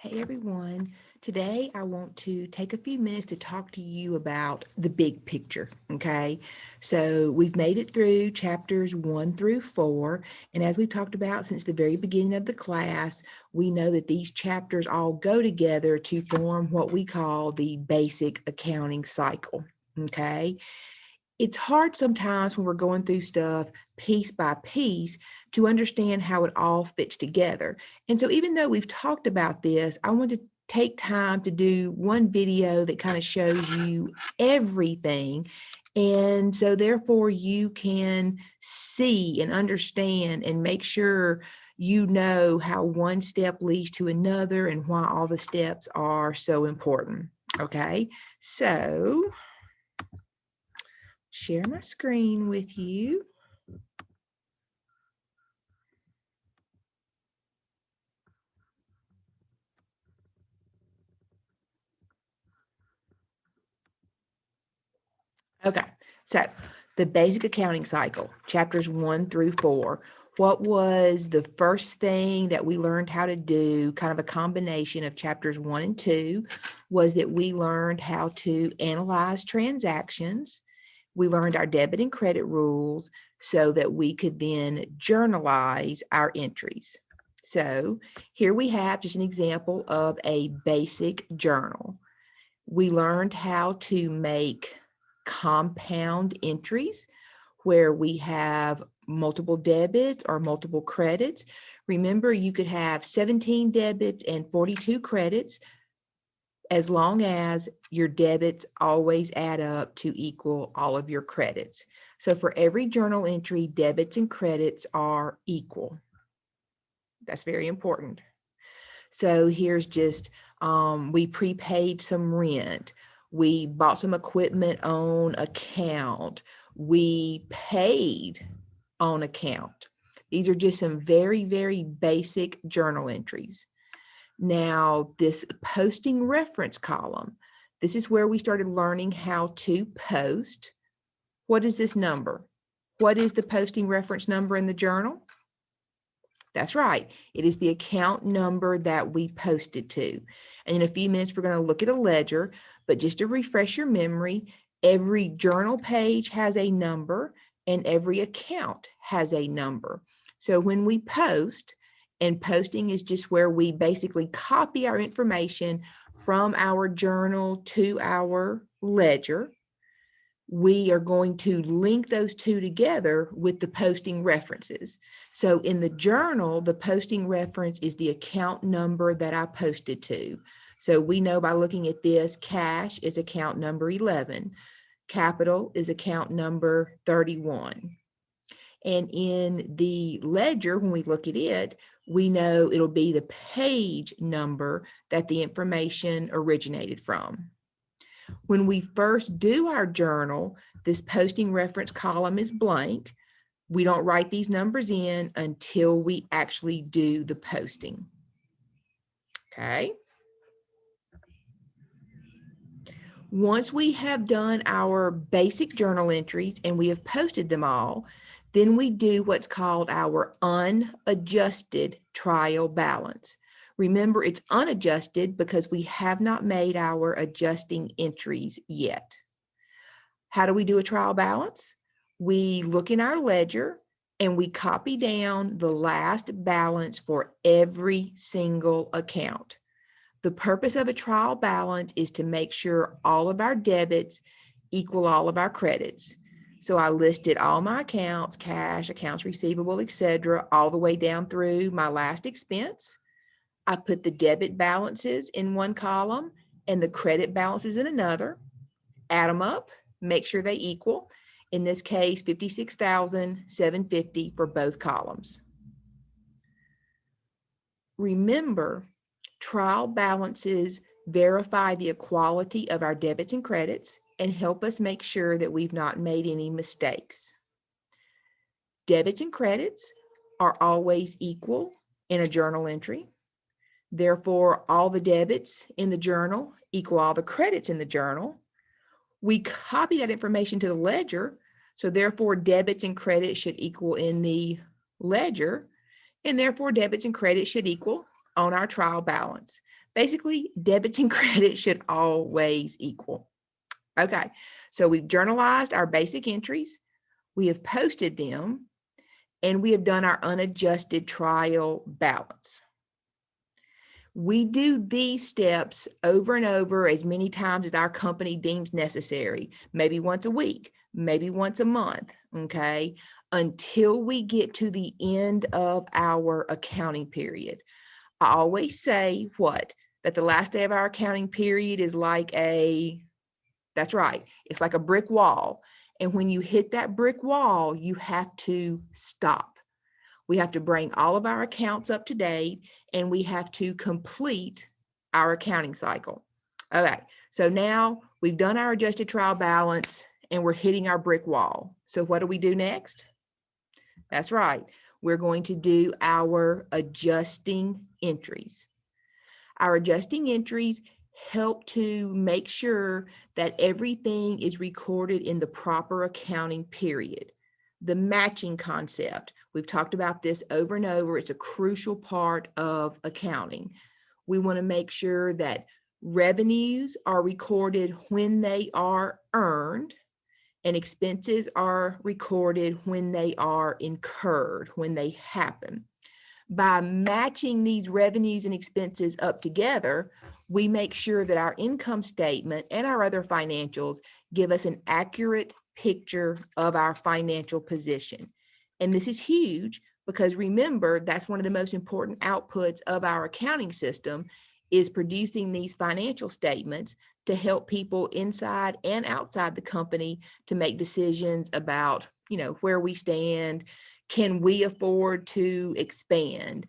Hey everyone, today I want to take a few minutes to talk to you about the big picture, okay? So we've made it through chapters 1 through 4, and as we've talked about since the very beginning of the class, we know that these chapters all go together to form what we call the basic accounting cycle, okay? It's hard sometimes when we're going through stuff piece by piece to understand how it all fits together. And so even though we've talked about this, I want to take time to do one video that kind of shows you everything. And so therefore you can see and understand and make sure you know how one step leads to another and why all the steps are so important. Okay, so share my screen with you. Okay, so the basic accounting cycle, chapters 1 through 4. What was the first thing that we learned how to do? Kind of a combination of chapters 1 and 2 was that we learned how to analyze transactions. We learned our debit and credit rules so that we could then journalize our entries. So here we have just an example of a basic journal. We learned how to make compound entries where we have multiple debits or multiple credits. Remember, you could have 17 debits and 42 credits as long as your debits always add up to equal all of your credits. So for every journal entry, debits and credits are equal. That's very important. So here's just, we prepaid some rent. We bought some equipment on account. We paid on account. These are just some very, very basic journal entries. Now, this posting reference column, this is where we started learning how to post. What is this number? What is the posting reference number in the journal? That's right. It is the account number that we posted to. And in a few minutes, we're going to look at a ledger, but just to refresh your memory, every journal page has a number and every account has a number. So when we post, and posting is just where we basically copy our information from our journal to our ledger, we are going to link those two together with the posting references. So in the journal, the posting reference is the account number that I posted to. So we know by looking at this, cash is account number 11, capital is account number 31. And in the ledger, when we look at it, we know it'll be the page number that the information originated from. When we first do our journal, this posting reference column is blank. We don't write these numbers in until we actually do the posting. Okay. Once we have done our basic journal entries and we have posted them all, then we do what's called our unadjusted trial balance. Remember, it's unadjusted because we have not made our adjusting entries yet. How do we do a trial balance? We look in our ledger and we copy down the last balance for every single account. The purpose of a trial balance is to make sure all of our debits equal all of our credits. So I listed all my accounts, cash, accounts receivable, etc., all the way down through my last expense. I put the debit balances in one column and the credit balances in another, add them up, make sure they equal. In this case, $56,750 for both columns. Remember, trial balances verify the equality of our debits and credits and help us make sure that we've not made any mistakes. Debits and credits are always equal in a journal entry. Therefore, all the debits in the journal equal all the credits in the journal. We copy that information to the ledger, so therefore debits and credits should equal in the ledger, and therefore debits and credits should equal on our trial balance. Basically, debits and credits should always equal. Okay, so we've journalized our basic entries, we have posted them, and we have done our unadjusted trial balance. We do these steps over and over as many times as our company deems necessary, maybe once a week, maybe once a month, okay, until we get to the end of our accounting period. I always say what? That the last day of our accounting period is like that's right, it's like a brick wall. And when you hit that brick wall, you have to stop. We have to bring all of our accounts up to date, and we have to complete our accounting cycle. Okay, so now we've done our adjusted trial balance and we're hitting our brick wall. So what do we do next? That's right, we're going to do our adjusting entries. Our adjusting entries help to make sure that everything is recorded in the proper accounting period. The matching concept, we've talked about this over and over. It's a crucial part of accounting. We want to make sure that revenues are recorded when they are earned and expenses are recorded when they are incurred, when they happen. By matching these revenues and expenses up together, we make sure that our income statement and our other financials give us an accurate picture of our financial position. And this is huge because remember, that's one of the most important outputs of our accounting system is producing these financial statements to help people inside and outside the company to make decisions about, where we stand. Can we afford to expand?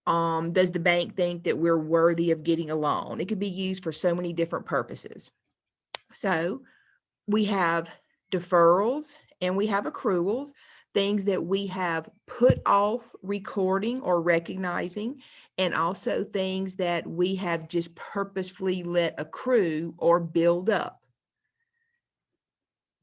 Does the bank think that we're worthy of getting a loan? It could be used for so many different purposes. So we have deferrals and we have accruals, things that we have put off recording or recognizing, and also things that we have just purposefully let accrue or build up.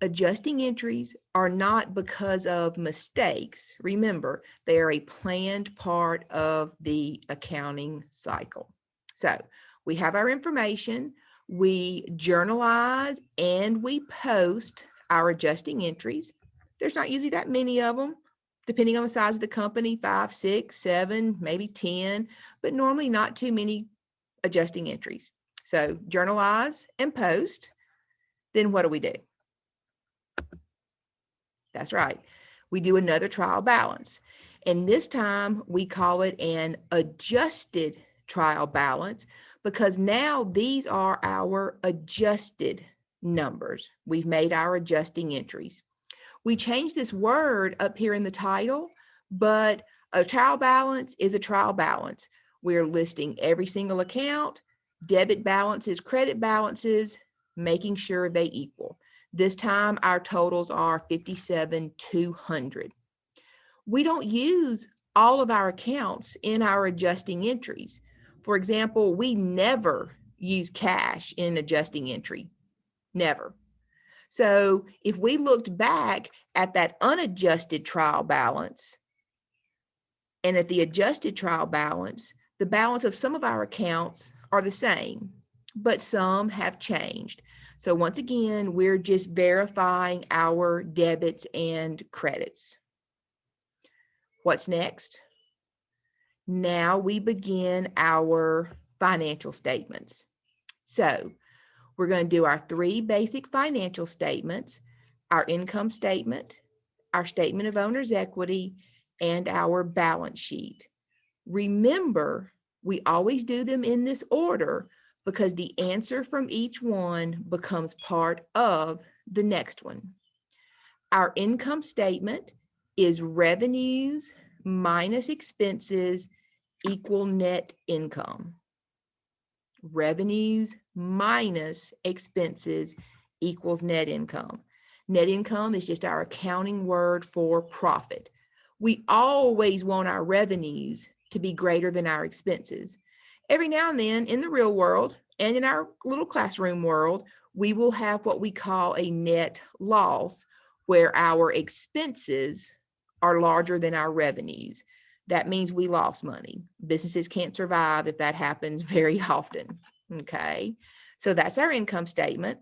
Adjusting entries are not because of mistakes. Remember, they are a planned part of the accounting cycle. So we have our information, we journalize, and we post our adjusting entries. There's not usually that many of them, depending on the size of the company, 5, 6, 7, maybe 10, but normally not too many adjusting entries. So journalize and post. Then what do? That's right. We do another trial balance. And this time we call it an adjusted trial balance because now these are our adjusted numbers. We've made our adjusting entries. We changed this word up here in the title, but a trial balance is a trial balance. We're listing every single account, debit balances, credit balances, making sure they equal. This time our totals are 57,200. We don't use all of our accounts in our adjusting entries. For example, we never use cash in adjusting entry, never. So if we looked back at that unadjusted trial balance and at the adjusted trial balance, the balance of some of our accounts are the same, but some have changed. So once again, we're just verifying our debits and credits. What's next? Now we begin our financial statements. So we're going to do our 3 basic financial statements, our income statement, our statement of owner's equity, and our balance sheet. Remember, we always do them in this order because the answer from each one becomes part of the next one. Our income statement is revenues minus expenses equal net income. Revenues minus expenses equals net income. Net income is just our accounting word for profit. We always want our revenues to be greater than our expenses. Every now and then in the real world and in our little classroom world, we will have what we call a net loss where our expenses are larger than our revenues. that means we lost money. Businesses can't survive if that happens very often. Okay, so that's our income statement.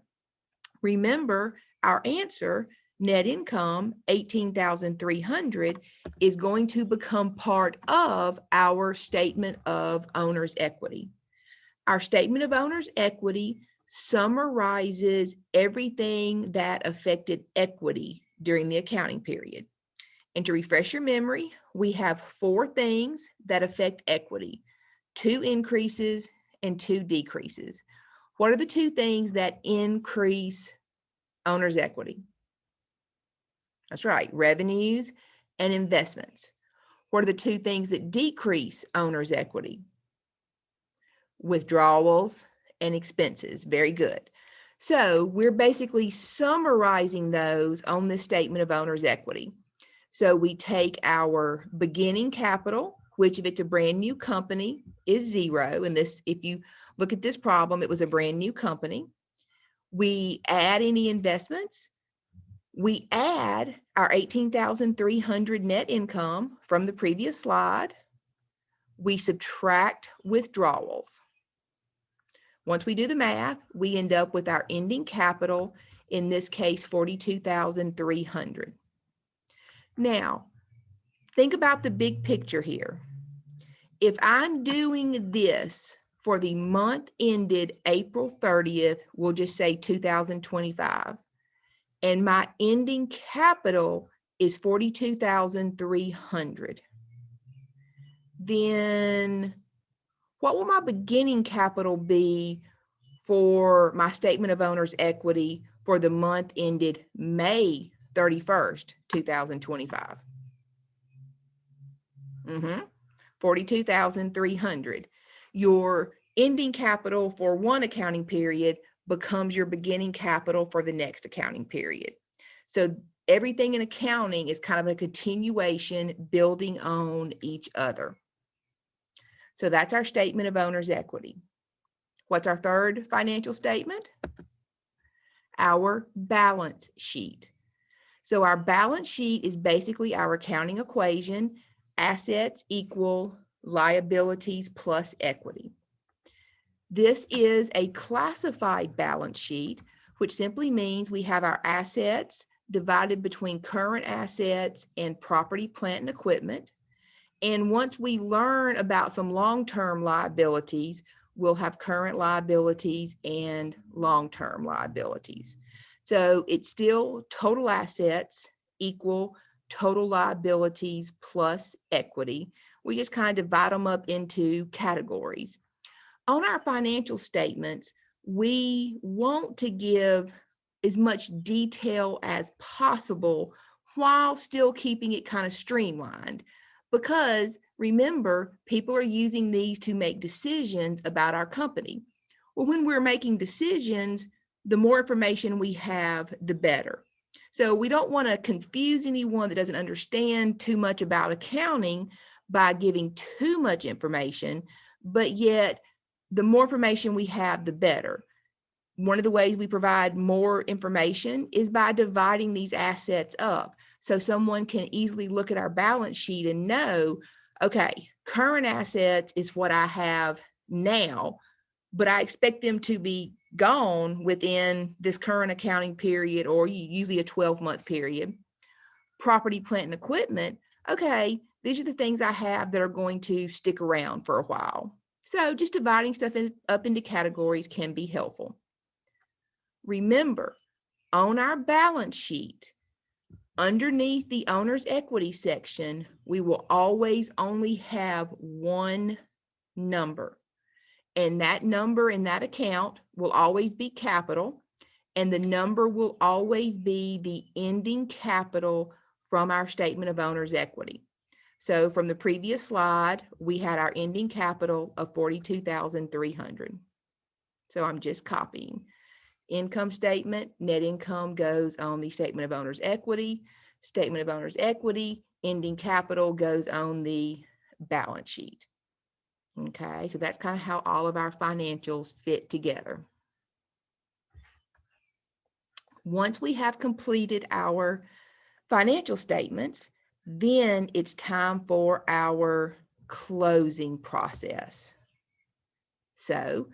Remember, our answer, net income, 18,300, is going to become part of our statement of owner's equity. Our statement of owner's equity summarizes everything that affected equity during the accounting period. And to refresh your memory, we have 4 things that affect equity, 2 increases and 2 decreases. What are the 2 things that increase owner's equity? That's right, revenues and investments. What are the 2 things that decrease owner's equity? Withdrawals and expenses. Very good. So we're basically summarizing those on this statement of owner's equity. So we take our beginning capital, which if it's a brand new company is 0. And this, if you look at this problem, it was a brand new company. We add any investments. We add our 18,300 net income from the previous slide. We subtract withdrawals. Once we do the math, we end up with our ending capital, in this case, 42,300. Now, think about the big picture here. If I'm doing this for the month ended April 30th, we'll just say 2025, and my ending capital is 42,300, then what will my beginning capital be for my statement of owner's equity for the month ended May 31st, 2025? 42,300. Your ending capital for one accounting period becomes your beginning capital for the next accounting period. So everything in accounting is kind of a continuation, building on each other. So that's our statement of owner's equity. What's our third financial statement? Our balance sheet. So our balance sheet is basically our accounting equation, assets equal liabilities plus equity. This is a classified balance sheet, which simply means we have our assets divided between current assets and property, plant, and equipment. And once we learn about some long-term liabilities, we'll have current liabilities and long-term liabilities. So it's still total assets equal total liabilities plus equity. We just kind of divide them up into categories. On our financial statements, we want to give as much detail as possible while still keeping it kind of streamlined. Because remember, people are using these to make decisions about our company. Well, when we're making decisions, the more information we have, the better. So we don't want to confuse anyone that doesn't understand too much about accounting by giving too much information, but yet the more information we have, the better. One of the ways we provide more information is by dividing these assets up. So someone can easily look at our balance sheet and know, okay, current assets is what I have now, but I expect them to be gone within this current accounting period, or usually a 12-month period. Property, plant, and equipment, okay, these are the things I have that are going to stick around for a while. So just dividing stuff up into categories can be helpful. Remember, on our balance sheet, underneath the owner's equity section, we will always only have one number. And that number in that account will always be capital. And the number will always be the ending capital from our statement of owner's equity. So from the previous slide, we had our ending capital of 42,300. So I'm just copying. Income statement, net income goes on the statement of owner's equity. Statement of owner's equity, ending capital goes on the balance sheet. Okay, so that's kind of how all of our financials fit together. Once we have completed our financial statements, Then it's time for our closing process. So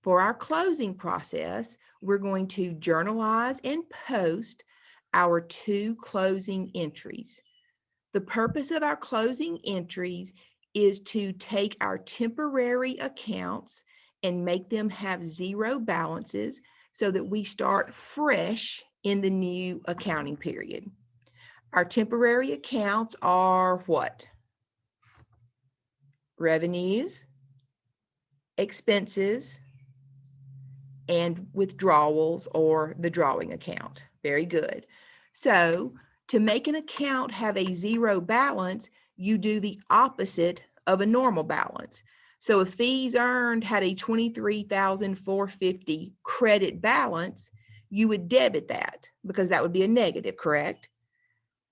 for our closing process, we're going to journalize and post our 2 closing entries. The purpose of our closing entries is to take our temporary accounts and make them have 0 balances so that we start fresh in the new accounting period. Our temporary accounts are what? Revenues, expenses, and withdrawals, or the drawing account. Very good. So to make an account have a 0 balance, you do the opposite of a normal balance. So if fees earned had a $23,450 credit balance, you would debit that because that would be a negative, correct?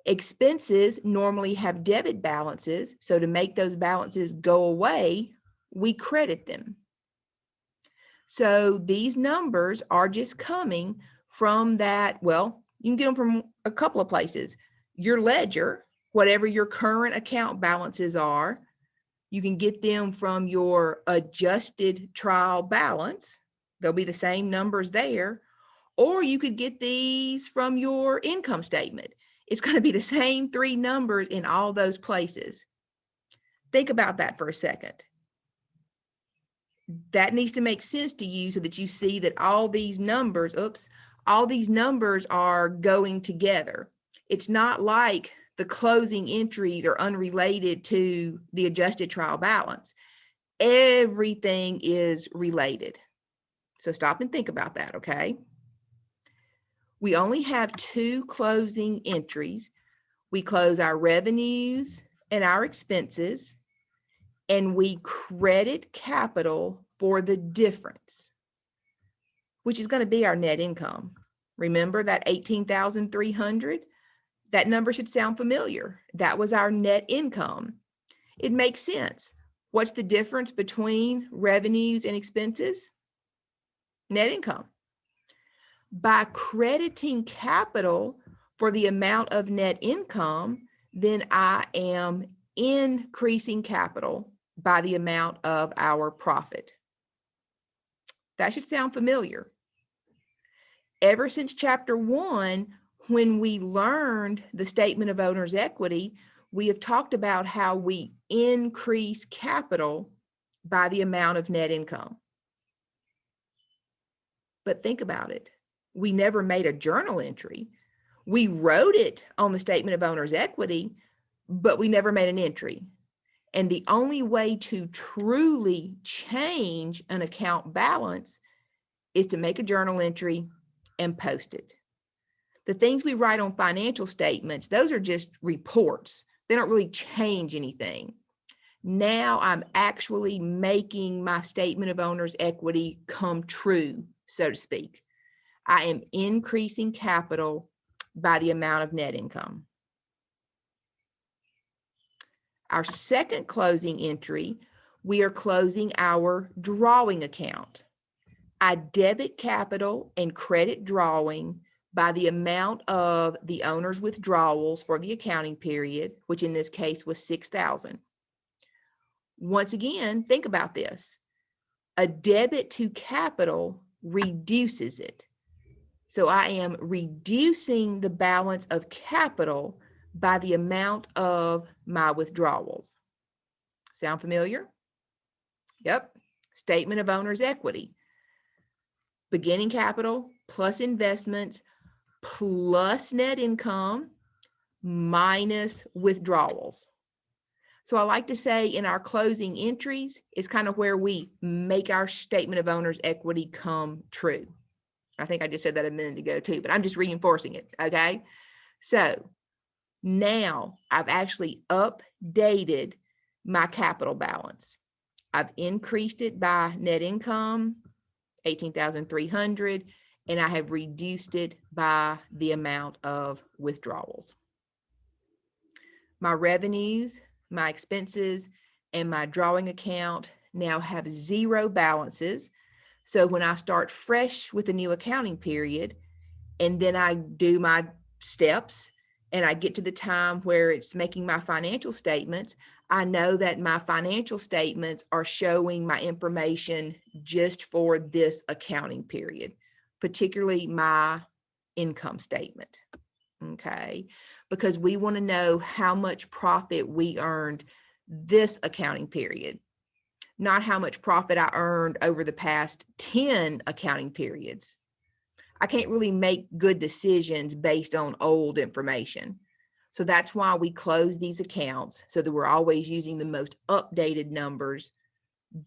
Expenses normally have debit balances, so to make those balances go away, we credit them. So these numbers are just coming from that, well, you can get them from a couple of places. Your ledger, whatever your current account balances are, you can get them from your adjusted trial balance. They'll be the same numbers there. Or you could get these from your income statement. It's going to be the same 3 numbers in all those places. Think about that for a second. That needs to make sense to you so that you see that all these numbers, all these numbers are going together. It's not like the closing entries are unrelated to the adjusted trial balance. Everything is related. So stop and think about that, okay? We only have 2 closing entries. We close our revenues and our expenses, and we credit capital for the difference, which is going to be our net income. Remember that 18,300? That number should sound familiar. That was our net income. It makes sense. What's the difference between revenues and expenses? Net income. By crediting capital for the amount of net income, then I am increasing capital by the amount of our profit. That should sound familiar. Ever since chapter 1, when we learned the statement of owner's equity, we have talked about how we increase capital by the amount of net income. But think about it. We never made a journal entry. We wrote it on the statement of owner's equity, but we never made an entry. And the only way to truly change an account balance is to make a journal entry and post it. The things we write on financial statements, those are just reports. They don't really change anything. Now I'm actually making my statement of owner's equity come true, so to speak. I am increasing capital by the amount of net income. Our second closing entry, we are closing our drawing account. I debit capital and credit drawing by the amount of the owner's withdrawals for the accounting period, which in this case was $6,000. Once again, think about this. A debit to capital reduces it. So I am reducing the balance of capital by the amount of my withdrawals. Sound familiar? Yep. Statement of owner's equity. Beginning capital plus investments plus net income minus withdrawals. So I like to say in our closing entries, it's kind of where we make our statement of owner's equity come true. I think I just said that a minute ago too, but I'm just reinforcing it, okay? So now I've actually updated my capital balance. I've increased it by net income, 18,300, and I have reduced it by the amount of withdrawals. My revenues, my expenses, and my drawing account now have 0 balances. So when I start fresh with a new accounting period, and then I do my steps and I get to the time where it's making my financial statements, I know that my financial statements are showing my information just for this accounting period, particularly my income statement. Okay, because we want to know how much profit we earned this accounting period, not how much profit I earned over the past 10 accounting periods. I can't really make good decisions based on old information. So that's why we close these accounts, so that we're always using the most updated numbers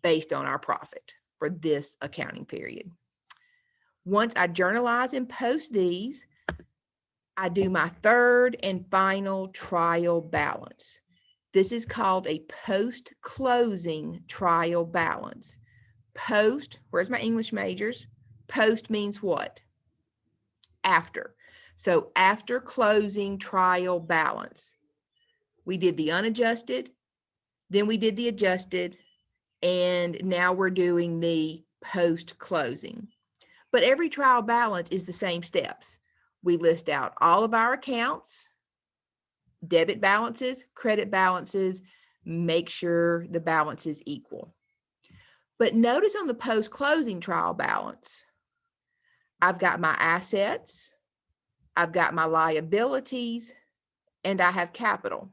based on our profit for this accounting period. Once I journalize and post these, I do my third and final trial balance. This is called a post-closing trial balance. Post, where's my English majors? Post means what? After. So after closing trial balance, we did the unadjusted, then we did the adjusted, and now we're doing the post-closing. But every trial balance is the same steps. We list out all of our accounts, debit balances, credit balances, make sure the balance is equal. But notice on the post-closing trial balance, I've got my assets, I've got my liabilities, and I have capital.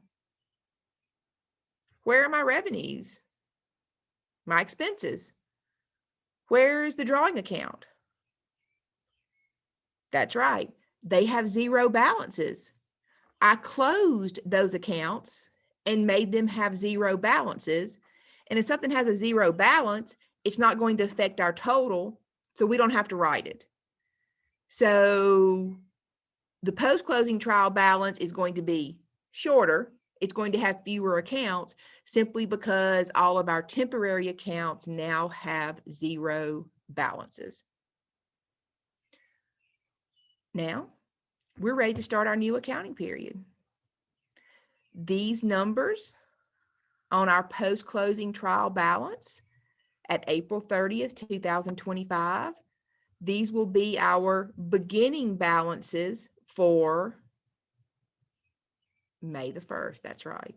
Where are my revenues? My expenses? Where's the drawing account? That's right. They have zero balances. I closed those accounts and made them have zero balances. And if something has a zero balance, it's not going to affect our total, so we don't have to write it. So the post-closing trial balance is going to be shorter. It's going to have fewer accounts simply because all of our temporary accounts now have zero balances. Now, we're ready to start our new accounting period. These numbers on our post-closing trial balance at April 30th, 2025, these will be our beginning balances for May the 1st. That's right.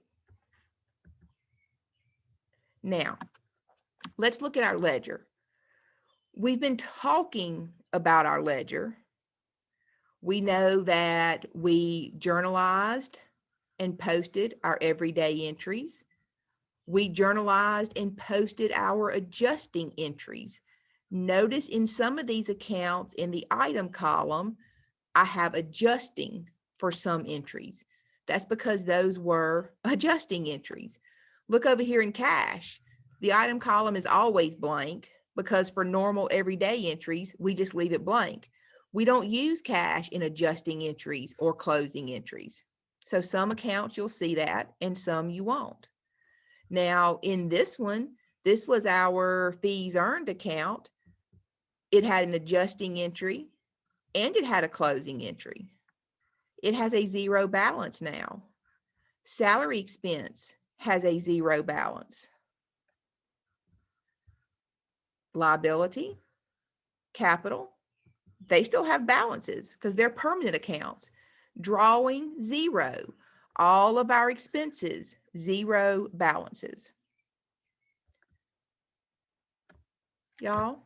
Now, let's look at our ledger. We've been talking about our ledger. We know that we journalized and posted our everyday entries. We journalized and posted our adjusting entries. Notice in some of these accounts in the item column, I have adjusting for some entries. That's because those were adjusting entries. Look over here in cash. The item column is always blank because for normal everyday entries, we just leave it blank. We don't use cash in adjusting entries or closing entries. So some accounts you'll see that and some you won't. Now in this one, this was our fees earned account. It had an adjusting entry and it had a closing entry. It has a zero balance now. Salary expense has a zero balance. Liability, capital, they still have balances because they're permanent accounts. Drawing, zero. All of our expenses, zero balances. Y'all,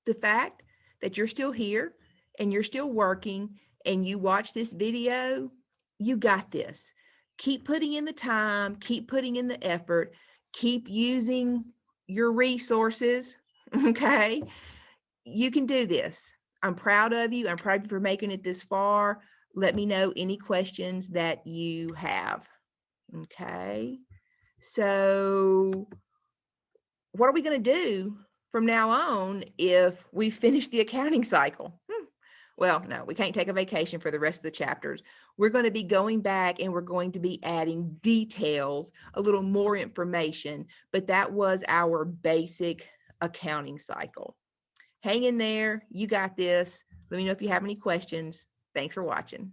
the fact that you're still here and you're still working and you watch this video, you got this. Keep putting in the time, keep putting in the effort, keep using your resources, okay? You can do this. I'm proud of you. I'm proud of you for making it this far. Let me know any questions that you have, okay? So what are we going to do from now on if we finish the accounting cycle? Well, no, we can't take a vacation for the rest of the chapters. We're going to be going back and we're going to be adding details, a little more information, but that was our basic accounting cycle. Hang in there. You got this. Let me know if you have any questions. Thanks for watching.